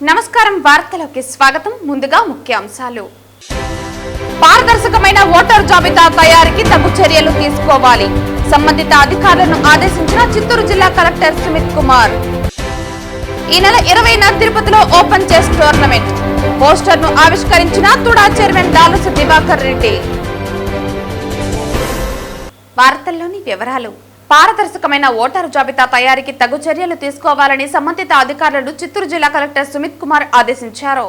నమస్కారం వార్తలకు స్వాగతం. ముందుగా ముఖ్యాంశాలు. పారదర్శకమైన ఓటర్ జాబితా తయారీకి తగు చర్యలు తీసుకోవాలి. సంబంధిత అధికారులను ఆదేశించిన చిత్తూరు జిల్లా కలెక్టర్ సుమిత్ కుమార్. ఈ నెల 20న తిరుపతిలో ఓపెన్ చెస్ టోర్నమెంట్ పోస్టర్ను ఆవిష్కరించిన తుడా చైర్మన్ డాలసు దివాకర్ రెడ్డి. వార్తల్లోని వివరాలు. పారదర్శకమైన ఓటరు జాబితా తయారీకి తగు చర్యలు తీసుకోవాలని సంబంధిత అధికారులను చిత్తూరు జిల్లా కలెక్టర్ సుమిత్ కుమార్ ఆదేశించారు.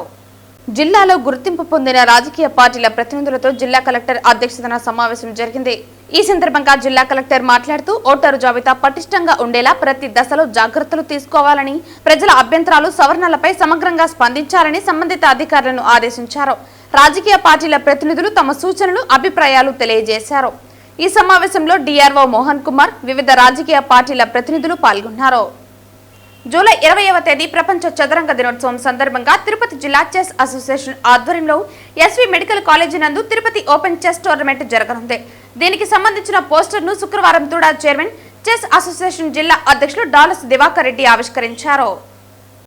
జిల్లాలో గుర్తింపు పొందిన రాజకీయ పార్టీల ప్రతినిధులతో జిల్లా కలెక్టర్ అధ్యక్షతన సమావేశం జరిగింది. ఈ సందర్భంగా జిల్లా కలెక్టర్ మాట్లాడుతూ ఓటరు జాబితా పటిష్టంగా ఉండేలా ప్రతి దశలో జాగ్రత్తలు తీసుకోవాలని, ప్రజల అభ్యంతరాలు, సవరణలపై సమగ్రంగా స్పందించాలని సంబంధిత అధికారులను ఆదేశించారు. రాజకీయ పార్టీల ప్రతినిధులు తమ సూచనలు, అభిప్రాయాలు తెలియజేశారు. ఈ సమావేశంలో డిఆర్ఓ మోహన్ కుమార్, వివిధ రాజకీయ పార్టీల ప్రతినిధులు పాల్గొన్నారు. జూలై 20వ తేదీ ప్రపంచ చదరంగ దినోత్సవం సందర్భంగా తిరుపతి జిల్లా చెస్ అసోసియేషన్ ఆధ్వర్యంలో ఎస్వి మెడికల్ కాలేజీ నందు తిరుపతి ఓపెన్ చెస్ టోర్నమెంట్ జరగనుంది. దీనికి సంబంధించిన పోస్టర్ను శుక్రవారం తుడా చైర్మన్ చెస్ అసోసియేషన్ జిల్లా అధ్యక్షులు డాలస్ దివాకర్ రెడ్డి ఆవిష్కరించారు.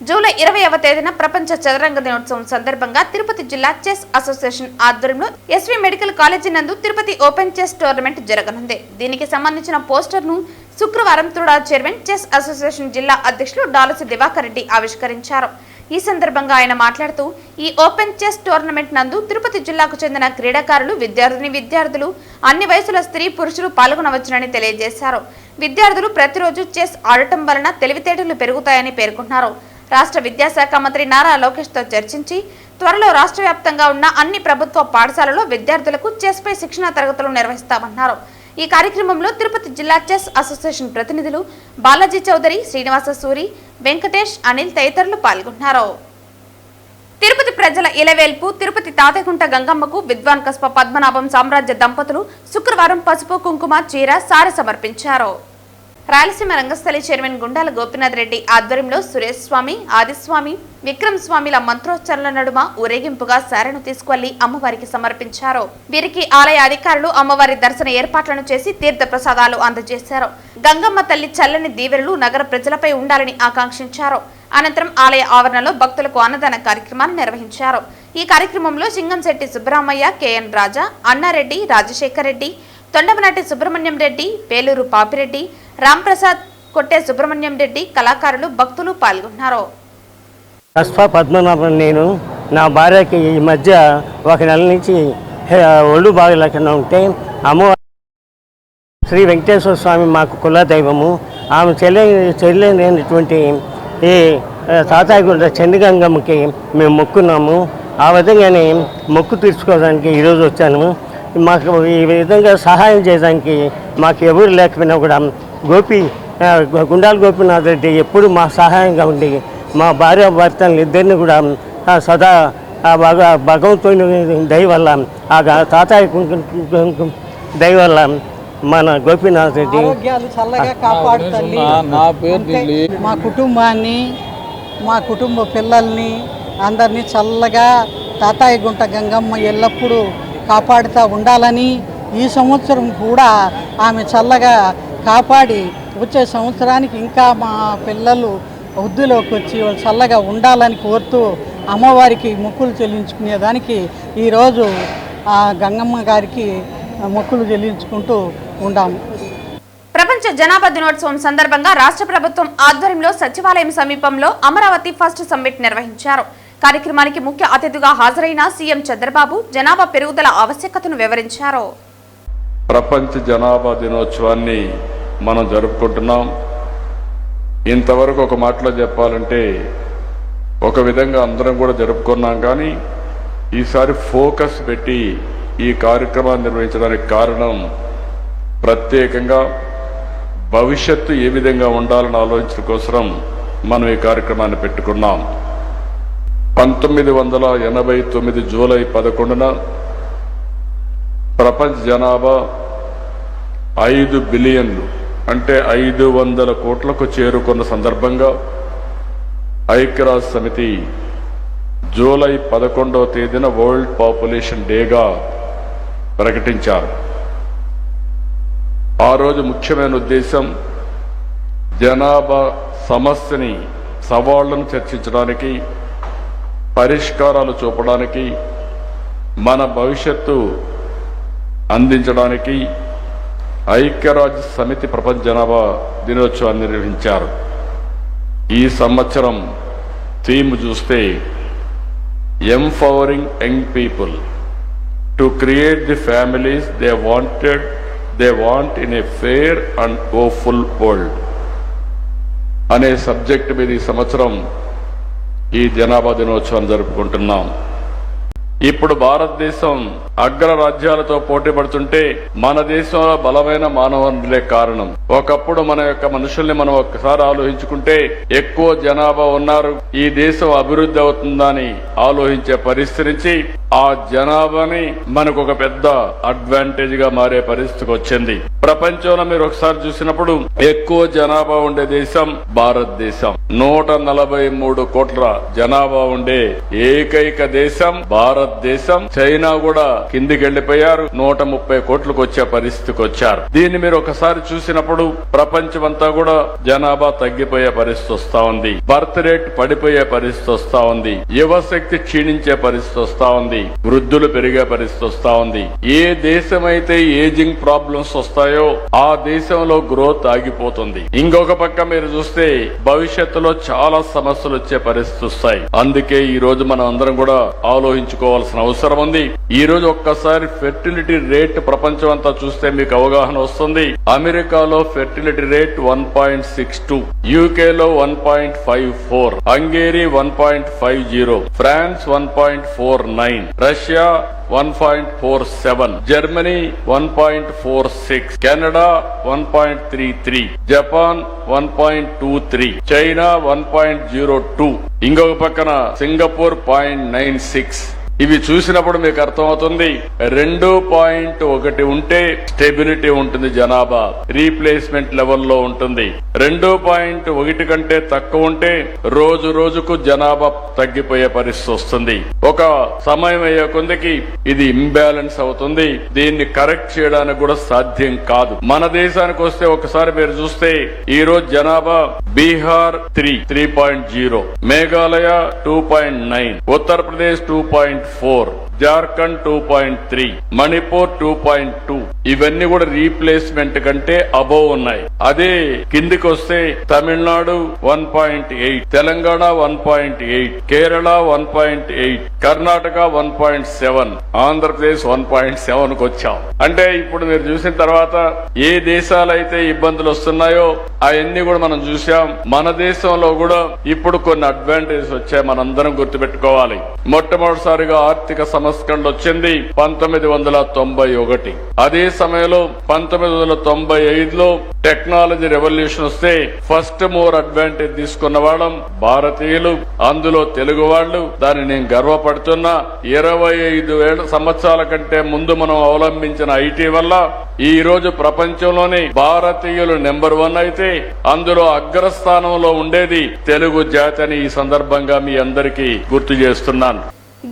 జూలై 20వ తేదీన ప్రపంచ చదరంగ దినోత్సవం సందర్భంగా తిరుపతి జిల్లా చెస్ అసోసియేషన్ ఆధ్వర్యంలో ఎస్వి మెడికల్ కాలేజీ నందు తిరుపతి ఓపెన్ చెస్ టోర్నమెంట్ జరగనుంది. దీనికి సంబంధించిన పోస్టర్ను శుక్రవారం తుడా చైర్మన్ చెస్ అసోసియేషన్ జిల్లా అధ్యక్షులు డాలసు దివాకర్ రెడ్డి ఆవిష్కరించారు. ఈ సందర్భంగా ఆయన మాట్లాడుతూ, ఈ ఓపెన్ చెస్ టోర్నమెంట్ నందు తిరుపతి జిల్లాకు చెందిన క్రీడాకారులు, విద్యార్థులు అన్ని వయసుల స్త్రీ, పురుషులు పాల్గొనవచ్చునని తెలియజేశారు. విద్యార్థులు ప్రతిరోజు చెస్ ఆడటం వలన తెలివితేటలు పెరుగుతాయని పేర్కొన్నారు. రాష్ట్ర విద్యాశాఖ మంత్రి నారా లోకేష్ తో చర్చించి త్వరలో రాష్ట్ర వ్యాప్తంగా ఉన్న అన్ని ప్రభుత్వ పాఠశాలలో విద్యార్థులకు చెస్ పై శిక్షణ తరగతులు నిర్వహిస్తామన్నారు. ఈ కార్యక్రమంలో తిరుపతి జిల్లా చెస్ అసోసియేషన్ ప్రతినిధులు బాలాజీ చౌదరి, శ్రీనివాస సూరి, వెంకటేష్, అనిల్ తదితరులు పాల్గొన్నారు. తిరుపతి ప్రజల ఇలవేల్పు తిరుపతి తాతగుంట గంగమ్మకు విద్వాన్ కస్ప పద్మనాభం సామ్రాజ్య దంపతులు శుక్రవారం పసుపు, కుంకుమ, చీర, సారె సమర్పించారు. రాయలసీమ రంగస్థలి చైర్మన్ గుండాల గోపీనాథ్ రెడ్డి ఆధ్వర్యంలో సురేష్ స్వామి, ఆదిస్వామి, విక్రమ్ స్వామిల మంత్రోచ్చరణల నడుమ ఊరేగింపుగా సారెను తీసుకువెళ్లి అమ్మవారికి సమర్పించారు. వీరికి ఆలయ అధికారులు అమ్మవారి దర్శన ఏర్పాట్లను చేసి తీర్థ ప్రసాదాలు అందజేశారు. గంగమ్మ తల్లి చల్లని దీవెనలు నగర ప్రజలపై ఉండాలని ఆకాంక్షించారు. అనంతరం ఆలయ ఆవరణలో భక్తులకు అన్నదాన కార్యక్రమాన్ని నిర్వహించారు. ఈ కార్యక్రమంలో సింగంశెట్టి సుబ్బరామయ్య, కెఎన్ రాజా, అన్నారెడ్డి, రాజశేఖర్ రెడ్డి, తొండమనాటి సుబ్రహ్మణ్యం రెడ్డి, పేలూరు పాపిరెడ్డి, రాంప్రసాద్, కొట్టే సుబ్రహ్మణ్యం రెడ్డి, కళాకారులు, భక్తులు పాల్గొన్నారు. కస్ప పద్మనాభం. నేను నా భార్యకి ఈ మధ్య 1 నెల నుంచి ఒళ్ళు బాగలేకుండా ఉంటే అమ్మవారి శ్రీ వెంకటేశ్వర స్వామి మాకు కులదైవము. ఆమె చెల్లెనటువంటి ఈ తాతాయిగుంట చండిగంగమ్మకి మేము మొక్కున్నాము. ఆ విధంగానే మొక్కు తీర్చుకోవడానికి ఈరోజు వచ్చాను. మాకు ఈ విధంగా సహాయం చేయడానికి మాకు ఎవరు లేకపోయినా కూడా గుండాల గోపీనాథ్ రెడ్డి ఎప్పుడు మా సహాయంగా ఉండి మా భార్య భర్తలు ఇద్దరిని కూడా సదా భగవంతుని దయ వల్ల, ఆ తాతాయి దయ వల్ల మన గోపీనాథ్ రెడ్డి చల్లగా కాపాడుతుంది. మా కుటుంబాన్ని, మా కుటుంబ పిల్లల్ని అందరినీ చల్లగా తాతాయి గుంట గంగమ్మ ఎల్లప్పుడూ కాపాడుతూ ఉండాలని, ఈ సంవత్సరం కూడా ఆమె చల్లగా కాపాడి వచ్చే సంవత్సరానికి ఇంకా మా పిల్లలు వృద్ధిలోకి వచ్చి వాళ్ళు చల్లగా ఉండాలని కోరుతూ అమ్మవారికి మొక్కులు చెల్లించుకునేదానికి ఈరోజు ఆ గంగమ్మ గారికి మొక్కులు చెల్లించుకుంటూ ఉండాము. ప్రపంచ జనాభా దినోత్సవం సందర్భంగా రాష్ట్ర ప్రభుత్వం ఆధ్వర్యంలో సచివాలయం సమీపంలో అమరావతి ఫస్ట్ సమ్మిట్ నిర్వహించారు. కార్యక్రమానికి ముఖ్య అతిథిగా హాజరైన సీఎం చంద్రబాబు జనాభా పెరుగుదల ఆవశ్యకతను వివరించారు. ప్రపంచ జనాభా దినోత్సవాన్ని మనం జరుపుకుంటున్నాం. ఇంతవరకు ఒక మాటలో చెప్పాలంటే ఒక విధంగా అందరం కూడా జరుపుకున్నాం, కానీ ఈసారి ఫోకస్ పెట్టి ఈ కార్యక్రమాన్ని నిర్వహించడానికి కారణం ప్రత్యేకంగా భవిష్యత్తు ఏ విధంగా ఉండాలని ఆలోచించడం కోసం మనం ఈ కార్యక్రమాన్ని పెట్టుకున్నాం. 1989 జూలై 11న ప్రపంచ జనాభా 5 బిలియన్లు అంటే 500 కోట్లకు చేరుకున్న సందర్భంగా ఐక్యరాజ్య సమితి జూలై 11వ తేదీన వరల్డ్ పాపులేషన్ డేగా ప్రకటించారు. ఆ రోజు ముఖ్యమైన ఉద్దేశం జనాభా సమస్యని, సవాళ్లను చర్చించడానికి, పరిష్కారాలు చూపడానికి, మన భవిష్యత్తు అందించడానికి ఐక్యరాజ్య సమితి ప్రపంచ జనాభా దినోత్సవాన్ని నిర్వహించారు. ఈ సంవత్సరం థీమ్ చూస్తే empowering young people to create the families they want in a fair and hopeful world అనే సబ్జెక్ట్ మీద ఈ సంవత్సరం ఈ జనాభా దినోత్సవాన్ని జరుపుకుంటున్నాం. ఇప్పుడు భారతదేశం అగ్రరాజ్యాలతో పోటీ పడుతుంటే మన దేశంలో బలమైన మానవ వనరులే కారణం. ఒకప్పుడు మన యొక్క మనుషుల్ని మనం ఒక్కసారి ఆలోచించుకుంటే ఎక్కువ జనాభా ఉన్నారు, ఈ దేశం అభివృద్ధి అవుతుందని ఆలోచించే పరిస్థితి నుంచి ఆ జనాభాని మనకు ఒక పెద్ద అడ్వాంటేజ్ గా మారే పరిస్థితికి వచ్చింది. ప్రపంచంలో మీరు ఒకసారి చూసినప్పుడు ఎక్కువ జనాభా ఉండే దేశం భారతదేశం. 143 కోట్ల జనాభా ఉండే ఏకైక దేశం భారతదేశం. చైనా కూడా కిందికి వెళ్లిపోయారు, 130 కోట్లకు వచ్చే పరిస్థితికి వచ్చారు. దీన్ని మీరు ఒకసారి చూసినప్పుడు ప్రపంచమంతా కూడా జనాభా తగ్గిపోయే పరిస్థితి వస్తా ఉంది, బర్త్ రేట్ పడిపోయే పరిస్థితి వస్తా ఉంది, యువశక్తి క్షీణించే పరిస్థితి వస్తా ఉంది, వృద్ధులు పెరిగే పరిస్థితి వస్తా ఉంది. ఏ దేశమైతే ఏజింగ్ ప్రాబ్లమ్స్ వస్తాయో ఆ దేశంలో గ్రోత్ ఆగిపోతుంది. ఇంకొక పక్క మీరు చూస్తే భవిష్యత్తులో చాలా సమస్యలు వచ్చే పరిస్థితి వస్తాయి. అందుకే ఈ రోజు మనం అందరం కూడా ఆలోచించుకోవాల్సిన అవసరం ఉంది. ఈ రోజు ఒక్కసారి ఫెర్టిలిటీ రేట్ ప్రపంచం అంతా చూస్తే మీకు అవగాహన వస్తుంది. అమెరికాలో ఫెర్టిలిటీ రేట్ 1.62, యూకేలో 1.54, Hungary 1.50, France 1.49, Russia 1.47, Germany 1.46, Canada 1.33, Japan 1.23, China 1.02, ఇంకొక పక్కన సింగపూర్ 0.96. ఇవి చూసినప్పుడు మీకు అర్థమవుతుంది 2.1 ఉంటే స్టెబిలిటీ ఉంటుంది, జనాభా రీప్లేస్మెంట్ లెవెల్లో ఉంటుంది. 2.1 కంటే తక్కువ ఉంటే రోజు రోజుకు జనాభా తగ్గిపోయే పరిస్థితి వస్తుంది. ఒక సమయం అయ్యే కొందికి ఇది ఇంబ్యాలెన్స్ అవుతుంది. దీన్ని కరెక్ట్ చేయడానికి కూడా సాధ్యం కాదు. మన దేశానికి వస్తే ఒకసారి మీరు చూస్తే ఈ రోజు జనాభా బీహార్ 3.0, మేఘాలయ 2.9, ఉత్తరప్రదేశ్ 2.4, జార్ఖండ్ 2.3, మణిపూర్ 2.2. ఇవన్నీ కూడా రీప్లేస్మెంట్ కంటే అబోవ్ ఉన్నాయి. అదే కిందికి వస్తే తమిళనాడు 1.8, తెలంగాణ 1.8, కేరళ 1.8, కర్ణాటక 1.7, ఆంధ్రప్రదేశ్ 1.7 కు వచ్చాం. అంటే ఇప్పుడు మీరు చూసిన తర్వాత ఏ దేశాలైతే ఇబ్బందులు వస్తున్నాయో అవన్నీ కూడా మనం చూసాం. మన దేశంలో కూడా ఇప్పుడు కొన్ని అడ్వాంటేజెస్ వచ్చాయి, మనందరం గుర్తుపెట్టుకోవాలి. మొట్టమొదటిసారిగా ఆర్థిక సంస్కరణలు వచ్చింది 1991. అదే సమయంలో 1995లో టెక్నాలజీ రెవల్యూషన్ వస్తే ఫస్ట్ మోర్ అడ్వాంటేజ్ తీసుకున్న వాళ్ళం భారతీయులు, అందులో తెలుగు వాళ్ళు. దాన్ని నేను గర్వపడుతున్నా. 25 సంవత్సరాల కంటే ముందు మనం అవలంబించిన ఐటీ వల్ల ఈ రోజు ప్రపంచంలోనే భారతీయులు నెంబర్ 1 అయితే అందులో అగ్రస్థానంలో ఉండేది తెలుగు జాతి అని ఈ సందర్భంగా మీ అందరికీ గుర్తు చేస్తున్నాను.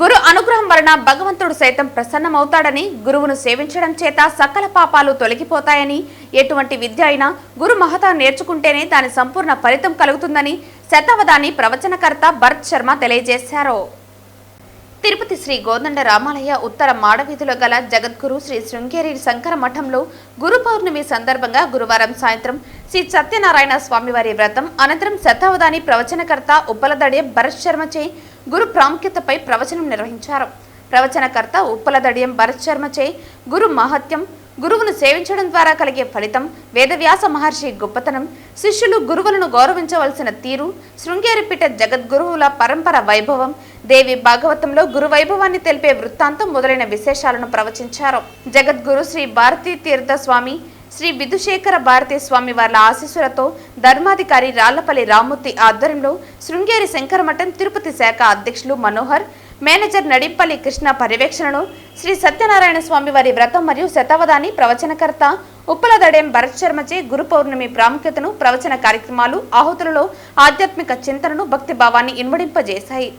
గురు అనుగ్రహం వలన భగవంతుడు సైతం ప్రసన్నమవుతాడని, గురువును సేవించడం చేత సకల పాపాలు తొలగిపోతాయని, ఎటువంటి విద్య అయినా గురు మహతా నేర్చుకుంటేనే దాని సంపూర్ణ ఫలితం కలుగుతుందని శతావధాని ప్రవచనకర్త భరత్ శర్మ తెలియజేశారు. తిరుపతి శ్రీ గోదండ రామాలయ ఉత్తర మాడవీధిలో గల జగద్గురు శ్రీ శృంగేరి శంకర మఠంలో గురు పౌర్ణమి సందర్భంగా గురువారం సాయంత్రం శ్రీ సత్యనారాయణ స్వామివారి వ్రతం అనంతరం శతావధాని ప్రవచనకర్త ఉప్పలదడియం భరత్ శర్మచే గురు ప్రాముఖ్యతపై ప్రవచనం నిర్వహించారు. ప్రవచనకర్త ఉప్పలదడియం భరత్ శర్మచే గురు మహత్యం, గురువును సేవించడం ద్వారా కలిగే ఫలితం, వేదవ్యాస మహర్షి గొప్పతనం, శిష్యులు గురువులను గౌరవించవలసిన తీరు, శృంగేరిపీఠ జగద్గురువుల పరంపర వైభవం, దేవి భాగవతంలో గురు వైభవాన్ని తెలిపే వృత్తాంతం మొదలైన విశేషాలను ప్రవచించారు. జగద్గురు శ్రీ భారతీ తీర్థ స్వామి, శ్రీ విధుశేఖర భారతీ స్వామి వార్ల ఆశీస్సులతో ధర్మాధికారి రాళ్లపల్లి రామ్మూర్తి ఆధ్వర్యంలో శృంగేరి శంకరమఠం తిరుపతి శాఖ అధ్యక్షులు మనోహర్, మేనేజర్ నడింపల్లి కృష్ణ పర్యవేక్షణలో శ్రీ సత్యనారాయణ స్వామి వారి వ్రతం మరియు శతావధాని ప్రవచనకర్త ఉప్పలదడెం భరత్ శర్మచే గురు పౌర్ణమి ప్రాముఖ్యతను, ప్రవచన కార్యక్రమాలు, ఆహుతులలో ఆధ్యాత్మిక చింతనను, భక్తి భావాన్ని ఇన్వడింపజేశాయి.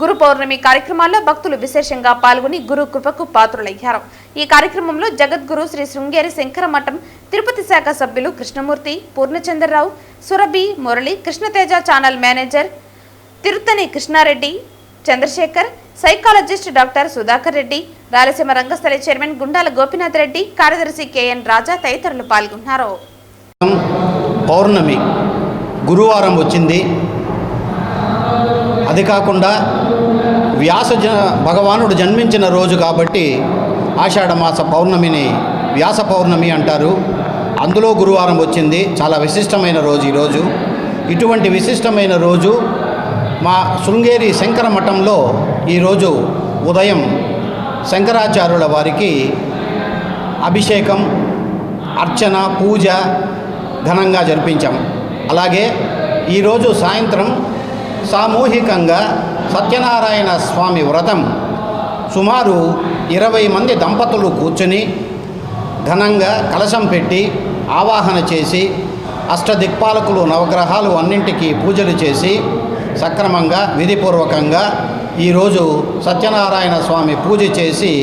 గురు పౌర్ణమి కార్యక్రమాల్లో భక్తులు విశేషంగా పాల్గొని గురు కృపకు పాత్రులయ్యారు. ఈ కార్యక్రమంలో జగద్గురు శ్రీ శృంగేరి శంకర మఠం తిరుపతి శాఖ సభ్యులు Krishnamurthy, Purnachandrarao, Surabhi, Murali, Krishnateja channel manager Tiruttani Krishnareddy, Chandrasekhar, psychologist doctor Sudhakar Reddy, Rayalaseema Rangasthali chairman Gundala Gopinath Reddy, కార్యదర్శి కెఎన్ రాజా తదితరులు పాల్గొన్నారు. పౌర్ణమి గురువారం వచ్చింది. అది కాకుండా భగవానుడు జన్మించిన రోజు కాబట్టి ఆషాఢమాస పౌర్ణమిని వ్యాస పౌర్ణమి అంటారు. అందులో గురువారం వచ్చింది. చాలా విశిష్టమైన రోజు ఈరోజు. ఇటువంటి విశిష్టమైన రోజు మా శృంగేరి శంకర మఠంలో ఈరోజు ఉదయం శంకరాచార్యుల వారికి అభిషేకం, అర్చన, పూజ ఘనంగా జరిపించాం. అలాగే ఈరోజు సాయంత్రం సామూహికంగా సత్యనారాయణ స్వామి వ్రతం సుమారు 20 మంది దంపతులు కూర్చొని ఘనంగా కలశం పెట్టి ఆవాహన చేసి అష్టదిక్పాలకులు నవగ్రహాలు అన్నింటికీ పూజలు చేసి సక్రమంగా విధిపూర్వకంగా ఈరోజు సత్యనారాయణ స్వామి పూజ చేసి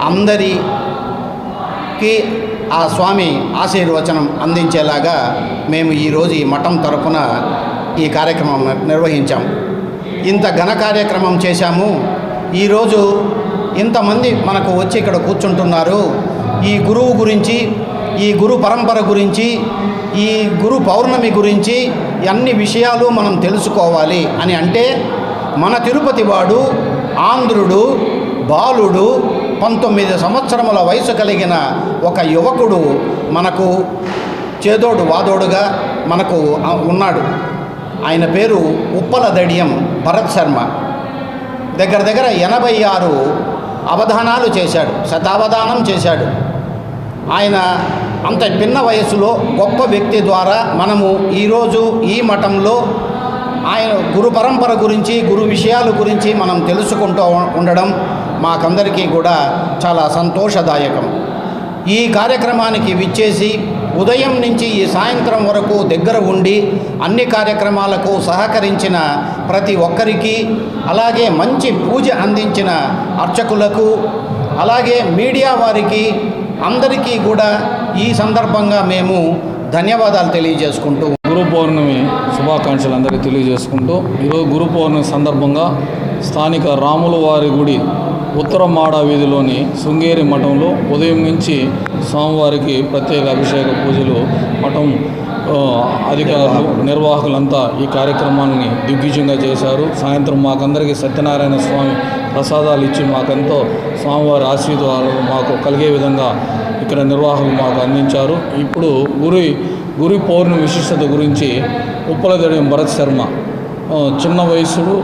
అందరికీ ఆ స్వామి ఆశీర్వచనం అందించేలాగా మేము ఈరోజు ఈ మఠం తరపున ఈ కార్యక్రమం నిర్వహించాం. ఇంత ఘన కార్యక్రమం చేశాము. ఈరోజు ఇంతమంది మనకు వచ్చి ఇక్కడ కూర్చుంటున్నారు. ఈ గురువు గురించి, ఈ గురు పరంపర గురించి, ఈ గురు పౌర్ణమి గురించి అన్ని విషయాలు మనం తెలుసుకోవాలి అని అంటే మన తిరుపతి వాడు ఆంధ్రుడు బాలుడు 19 సంవత్సరముల వయసు కలిగిన ఒక యువకుడు మనకు చేదోడు వాదోడుగా మనకు ఉన్నాడు. ఆయన పేరు ఉప్పల దడియం భరత్ శర్మ. దగ్గర 86 అవధానాలు చేశాడు, శతావధానం చేశాడు. ఆయన అంత పిన్న వయసులో గొప్ప వ్యక్తి ద్వారా మనము ఈరోజు ఈ మఠంలో ఆయన గురు పరంపర గురించి, గురు విషయాల గురించి మనం తెలుసుకుంటూ ఉండడం మాకందరికీ కూడా చాలా సంతోషదాయకం. ఈ కార్యక్రమానికి విచ్చేసి ఉదయం నుంచి ఈ సాయంత్రం వరకు దగ్గర ఉండి అన్ని కార్యక్రమాలకు సహకరించిన ప్రతి ఒక్కరికి, అలాగే మంచి పూజ అందించిన అర్చకులకు, అలాగే మీడియా వారికి అందరికీ కూడా ఈ సందర్భంగా మేము ధన్యవాదాలు తెలియజేసుకుంటూ గురు పౌర్ణమి శుభాకాంక్షలు అందరికీ తెలియజేసుకుంటూ ఈరోజు గురు పౌర్ణమి సందర్భంగా స్థానిక రాముల వారి గుడి ఉత్తర మాడ వీధిలోని శృంగేరి మఠంలో ఉదయం నుంచి స్వామివారికి ప్రత్యేక అభిషేక పూజలు మఠం అధికారులు నిర్వాహకులంతా ఈ కార్యక్రమాన్ని దిగ్విజయంగా చేశారు. సాయంత్రం మాకందరికీ సత్యనారాయణ స్వామి ప్రసాదాలు ఇచ్చి మాకెంతో స్వామివారి ఆశీర్వాదాలు మాకు కలిగే విధంగా ఇక్కడ నిర్వాహకులు మాకు అందించారు. ఇప్పుడు గురు పౌర్ణమి విశిష్టత గురించి ఉప్పలదడి భరత్ శర్మ చిన్న వయసుడు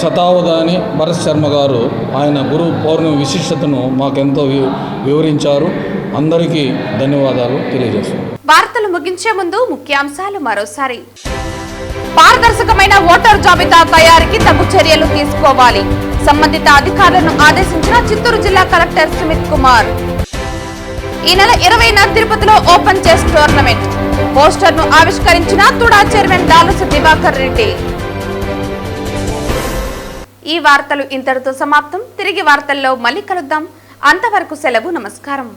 శతావధాని భరత్ శర్మ గారు ఆయన గురు పౌర్ణమి విశిష్టతను మాకెంతో వివరించారు. అందరికీ ధన్యవాదాలు తెలియజేస్తున్నాను. వార్తలు ముగించే ముందు ముఖ్యాంశాలు మరోసారి. పారదర్శకమైన ఓటర్ జాబితా తయారీకి తగు చర్యలు తీసుకోవాలి. సంబంధిత అధికారులను ఆదేశించిన చిత్తూరు జిల్లా కలెక్టర్ సుమిత్ కుమార్. ఈ నెల 20న తిరుపతిలో ఓపెన్ చెస్ టోర్నమెంట్. పోస్టర్ ను ఆవిష్కరించిన తుడా చైర్మన్ డాలసు దివాకర్ రెడ్డి. ఈ వార్తలు ఇంతటితో సమాప్తం. తిరిగి వార్తల్లో మళ్ళీ కలుద్దాం. అంతవరకు సెలవు. నమస్కారం.